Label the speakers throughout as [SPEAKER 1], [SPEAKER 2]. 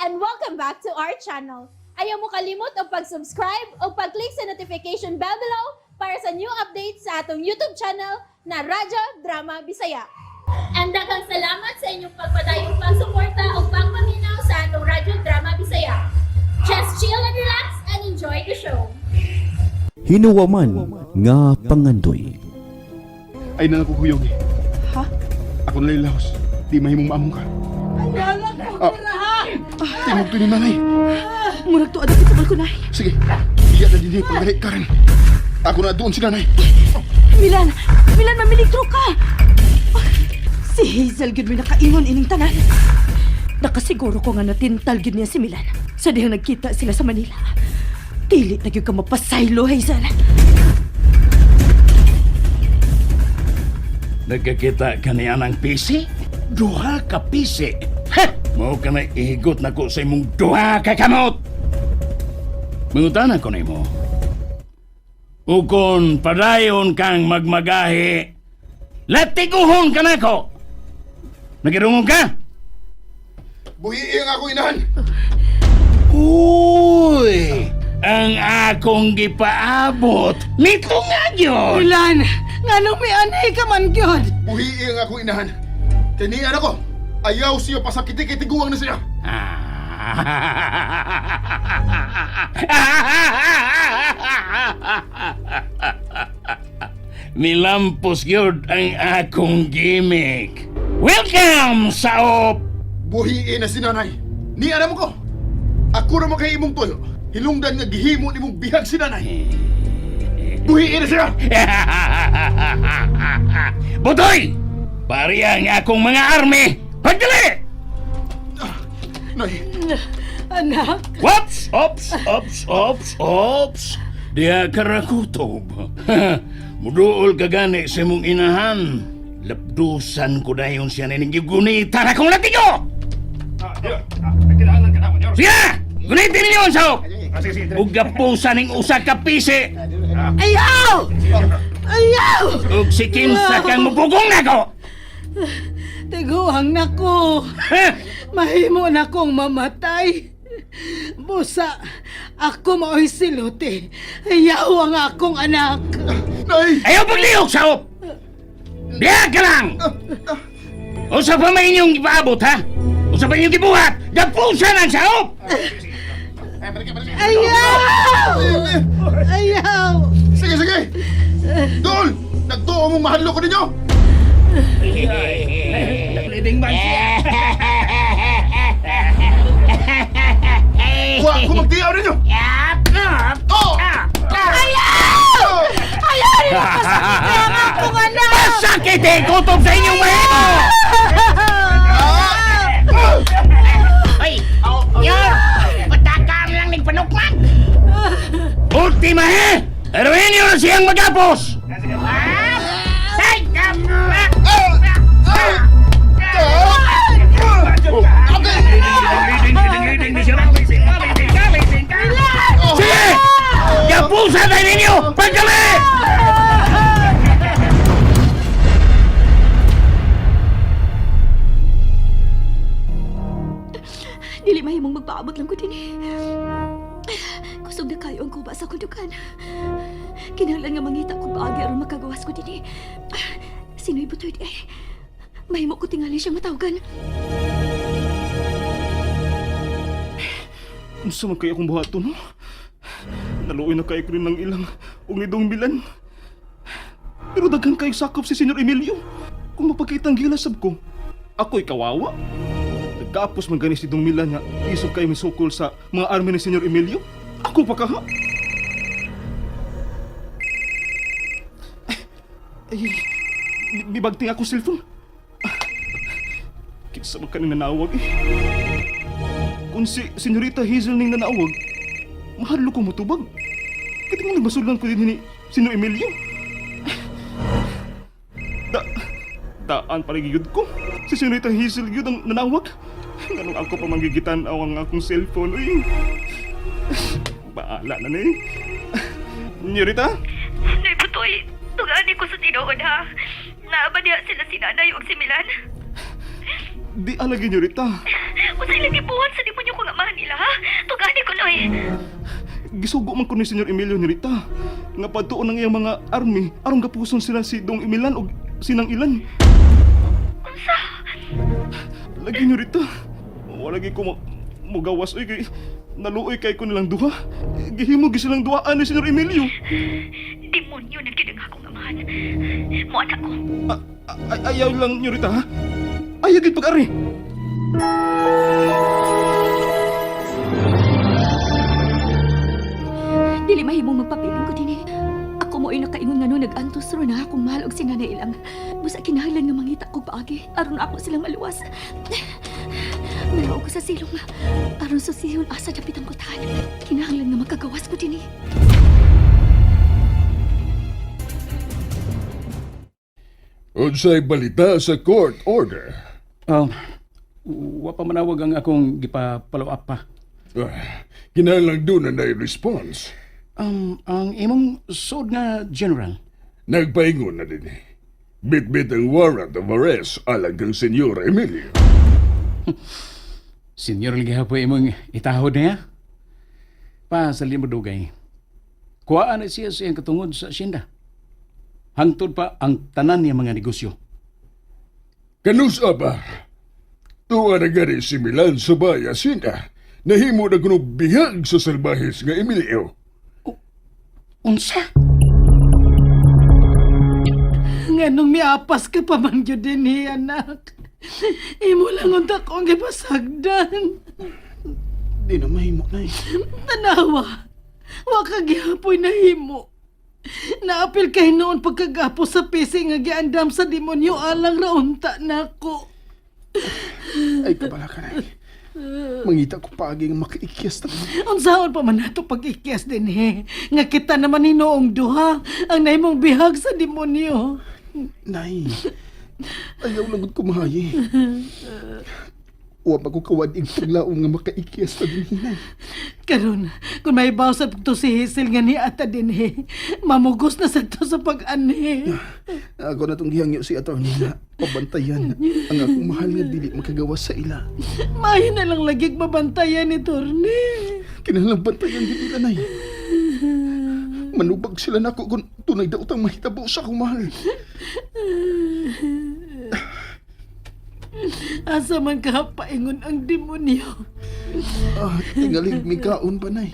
[SPEAKER 1] and welcome back to our channel. Ayaw mo kalimot o pag-subscribe o pag-click sa notification bell below para sa new updates sa atong YouTube channel na Radyo Drama Bisaya. And daghang salamat sa inyong pagpadayong pagsuporta o pagpaminaw sa atong Radyo Drama Bisaya. Just chill and relax and enjoy the show.
[SPEAKER 2] Hinuwaman nga pangandoy.
[SPEAKER 3] Ay na nakukuyog eh.
[SPEAKER 4] Ha?
[SPEAKER 3] Ako na lahos. Di mahimong maamong ka.
[SPEAKER 4] Ayalan ko, pirahan!
[SPEAKER 3] Tingog to ni nanay.
[SPEAKER 4] Murag to, adapit sa balkonay.
[SPEAKER 3] Sige, iya na din pagdali ka rin. Ako na doon si nanay.
[SPEAKER 4] Milan, mamiligro ka! Si Hazel gud may nakaingon ining tanan. Nakasiguro ko nga natintal gid niya si Milan. Sa dihang nagkita sila sa Manila. Dili na gyud ka mapasaylo, Hazel.
[SPEAKER 5] Nagkakita ka niya ng pisi? Duha ka pisi? Ha! Mao ka na ihigot na ko sa imong duha ka kamot! Mangutanan ko na mo. Ukon padayon kang magmagahi, latiguhon ka na ko! Nagirungon ka?
[SPEAKER 3] Buhiing ako inahan.
[SPEAKER 5] Uy! Ang akong gipaabot, nito nga yun!
[SPEAKER 4] Milan, nganong may anay ka man gyud?
[SPEAKER 3] Buhiing ako inahan. Kaniyan ako. Ayaw siya pasakiti-kitiguang na siya.
[SPEAKER 5] Nilampos yun ang akong gimmick. Welcome sa op!
[SPEAKER 3] Buhiin na si nanay. Niyan mo ko. Ako naman kay imong tuyo. Hilungdan nga gihimo ni mong bihag si nanay. Buhiin na siya.
[SPEAKER 5] Butoy! Pari ang akong mga army! Pagdali!
[SPEAKER 3] Nay,
[SPEAKER 4] Anak,
[SPEAKER 5] Ops! Ops! Ops! Ops! Ops! Diya karakutob. Muduol ka gani sa mong inahan. Lapdusan ko dayon siya na gunitan akong latigo! Siya! Gunitin ninyo ang sao! Ug gapusan ng usa ka pisi!
[SPEAKER 4] ayaw! Ayaw!
[SPEAKER 5] Ug si kinsa kang mubugong nako!
[SPEAKER 4] Tiguang na ko. Mahimo na kong mamatay. Busa, ako mao'y siluti. Ayaw ang akong anak.
[SPEAKER 3] nay.
[SPEAKER 5] Ayaw pagliyok sa op! Diya ka lang! Usa pa may inyong ipaabot, ha? Usa pa inyong gibuhat! Gapusan ang saop!
[SPEAKER 4] Ayaw! Ayaw!
[SPEAKER 3] Sige, sige. Dol, nagtuo mong mahadlo ko ninyo.
[SPEAKER 5] Leading man siya!
[SPEAKER 3] Huwag ko magtiyaw ninyo. Oh!
[SPEAKER 4] Ayaw! Ayaw rin ang pasakit ang akong anak!
[SPEAKER 5] Masakit eh! Kutob sa inyong mahimo!
[SPEAKER 6] Ay, yor! Patakam lang nagpanukman!
[SPEAKER 5] Ultima eh! Aruin nyo na siyang magapos!
[SPEAKER 6] Ay,
[SPEAKER 5] Sige! Gapusan na ninyo! Pagkali!
[SPEAKER 7] Dili mahimong magpaabot lang ko din eh. Kusog na kayo ang kuba sa kundukan. Kinahanglan nga mangita ko baagi aron makagawas ko din eh. Sino'y butoy di eh. Mahimo ko tingali siyang matawagan.
[SPEAKER 3] Unsa man kay akong buhaton, no? Naluoy na kay ko rin ng ilang ungidong bilan. Pero daghan kay sakop si Senyor Emilio. Kung mapakitang gilasab ko, ako'y kawawa. Nagkaapos man gani si Dong Milan nga isog kay misukol sa mga army ni Senyor Emilio. Ako pa ka ha? Ay, bibagting ako cellphone. Kinsa man kaning nanawag eh. Kung si Senyorita Hazel ning nanawag, mahadlo ko motubag. Kati mo nagbasulan ko din ni Senyor Emilio. Daan paligid ko. Si Senyorita Hazel yun ang nanawag. Ganun ako pa manggigitan ang akong cellphone. Uy. Baala na eh. Senyorita?
[SPEAKER 7] Nay butoy, tugani ko sa tinuod ha. Naaba niya sila si nanay o si Milan.
[SPEAKER 3] Di alagi Senyorita.
[SPEAKER 7] Kung sa ilang ibuhan sa di mo niyo ko nga sila, ha? Tugani ko, Noy.
[SPEAKER 3] Gisugo man ko ni Senyor Emilio ni Rita. Nga patuon ang iyang mga army aron gapuson sila si Dong Emilan o sinang ilan.
[SPEAKER 7] Unsa?
[SPEAKER 3] Lagi ni Rita. Wala lagi ko mugawas oy kay naluoy kay ko nilang duha. Gihimo gi silang duhaan ni Senyor Emilio.
[SPEAKER 7] Demonyo na gyud ang akong amahan. Mo anak ko.
[SPEAKER 3] Ayaw lang ni Rita ha. Ayaw gid pag-ari.
[SPEAKER 7] Dili mahimong magpapiling ko din eh. Ako mo ay nakaingon nga no nag-antos ro na akong mahal og sinanay ilang. Busa kinahanglan nga mangita ko paagi aron ako silang maluwas. Nalaw ko sa silong aron sa siyon asa dapit ang kutahan. Kinahanglan nga makagawas ko din eh.
[SPEAKER 5] Unsay balita sa court order?
[SPEAKER 8] Wa pa manawag ang akong gipapalo up pa.
[SPEAKER 5] Kinahanglan doon na response.
[SPEAKER 8] Ang imong sod nga general.
[SPEAKER 5] Nagpaingon na din eh. Bit-bit ang warrant of arrest alang kang Senyor Emilio.
[SPEAKER 8] Senyor lagi hapo imong itahod niya. Pa sa limo dugay. Kuhaan na siya siyang katungod sa asyenda. Hangtod pa ang tanan niya mga negosyo.
[SPEAKER 5] Kanusa ba? Tuwa na gani si Milan sa Bayasina. Nahimo na kuno bihag sa salbahis nga Emilio.
[SPEAKER 8] Unsa?
[SPEAKER 4] Nganong miapas ka pa man yun din anak. Imo lang unta kong gipasagdan.
[SPEAKER 3] Di na mahimo na
[SPEAKER 4] Tanawa, wa ka gihapoy na himo. Naapil kay noon pagkagapo sa pisi nga giandam sa demonyo alang raunta nako.
[SPEAKER 3] Ay kabala ka na. Mangita ko pagi nga makaikyas na.
[SPEAKER 4] Unsaon pa man nato pag-ikyas din nga kita naman ni noong duha ang naimong bihag sa demonyo.
[SPEAKER 3] Nay, ayaw lang ko mahayi. Wa pa ko kawading paglaong nga makaikyas na din hinay.
[SPEAKER 4] Karon, kung may bawsap to si Hazel nga ni ata din mamugos na sa to sa pag-ani.
[SPEAKER 3] Ako na itong gihangyo si attorney na pabantayan ang akong mahal nga dili makagawas sa ila.
[SPEAKER 4] Mahin na lang lagig mabantayan ni Torne.
[SPEAKER 3] Kinalang bantayan din nila, Nay. Manubag sila nako kung tunay daw utang mahitabo sa akong mahal.
[SPEAKER 4] Asa man ka paingon ang demonyo.
[SPEAKER 3] Tingalig may kaon pa, Nay.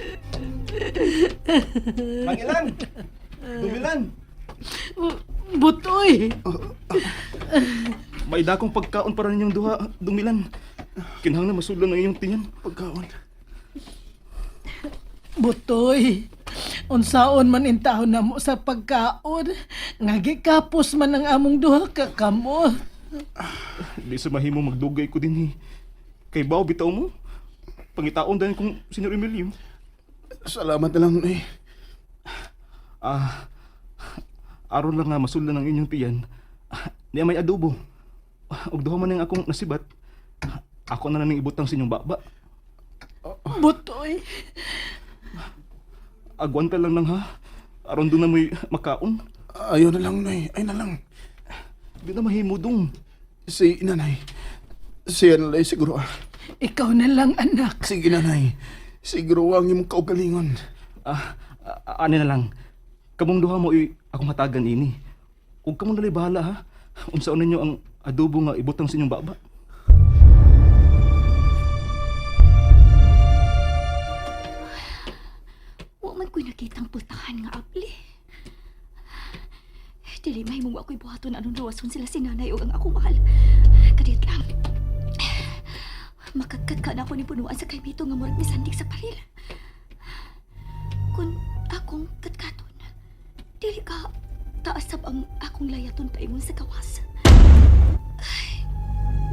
[SPEAKER 3] Mangilan! Dumilan!
[SPEAKER 4] Butoy!
[SPEAKER 3] May dakong pagkaon para ninyong duha, Dumilan. Kinahanglan masulan ang iyong tiyan. Pagkaon.
[SPEAKER 4] Butoy! Unsaon man intahon na mo sa pagkaon. Ngagi kapos man ang among duha ka kamot.
[SPEAKER 3] Di sa mahimo magdugay ko din kay Bao bitaw mo. Pangitaon dahil kong Senyor Emilio. Salamat na lang, Nay. Aron lang nga masulan ang inyong tiyan. Niya may adobo. Og duha man ang akong nasibat. Ako na nang ibutang sa inyong baba.
[SPEAKER 4] Butoy!
[SPEAKER 3] Agwan ka lang nang ha. Aron doon na may makaon. Ayaw na lang, Nay. Ay na lang. Di na mahimo dong. Si nanay. Siya na lang siguro.
[SPEAKER 4] Ikaw na lang, anak.
[SPEAKER 3] Sige, nanay. Siguro ang imong kaugalingon. Ano na lang. Kamong duha mo akong hatagan ini. Huwag kamong nalay bahala ha. Unsaon ninyo ang adobo nga ibutang sa inyong baba.
[SPEAKER 7] Wa man ko'y nakitang pultahan nga apli. Dili mahimong wa ko'y buhaton anong luwason sila si nanay o ang akong mahal. Kadiyat lang. Makagkat ka na ako ni punuan sa kaimito nga murag misandig sa paril. Kung akong katkaton, dili ka taasab ang akong layaton paimon sa kawas. Ay,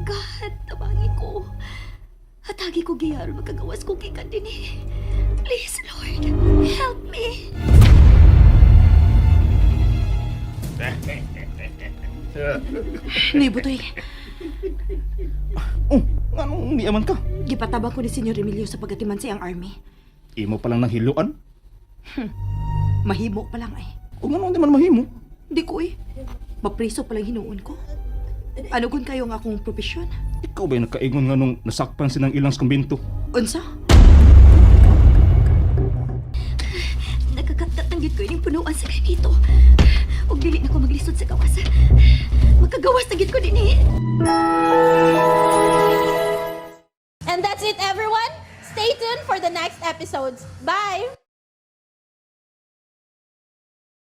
[SPEAKER 7] God, tabangi ko. Hatagi ko giyaro magkagawas ko gikan din eh. Please, Lord, help me.
[SPEAKER 4] Ni Butoy,
[SPEAKER 3] Oh, anong niyaman ka?
[SPEAKER 4] gipatabang ko ni Senyor Emilio sa pagatiman siyang army.
[SPEAKER 3] Imo pa lang ng hiluan?
[SPEAKER 4] Mahimo pa lang ay.
[SPEAKER 3] Kung ano di man mahimo.
[SPEAKER 4] Di ko eh. Mapriso pa lang hinuon ko. Ano kung kayo ang akong profesyon?
[SPEAKER 3] Ikaw ba'y nakaingon nga nung nasakpan sinang ilang sa kumbento?
[SPEAKER 4] Unsa?
[SPEAKER 7] mabaluan sa ganito. Ug dili na ko maglisod sa gawas. Makagawas na gid ko dinhi.
[SPEAKER 1] And that's it, everyone. Stay tuned for the next episodes. Bye!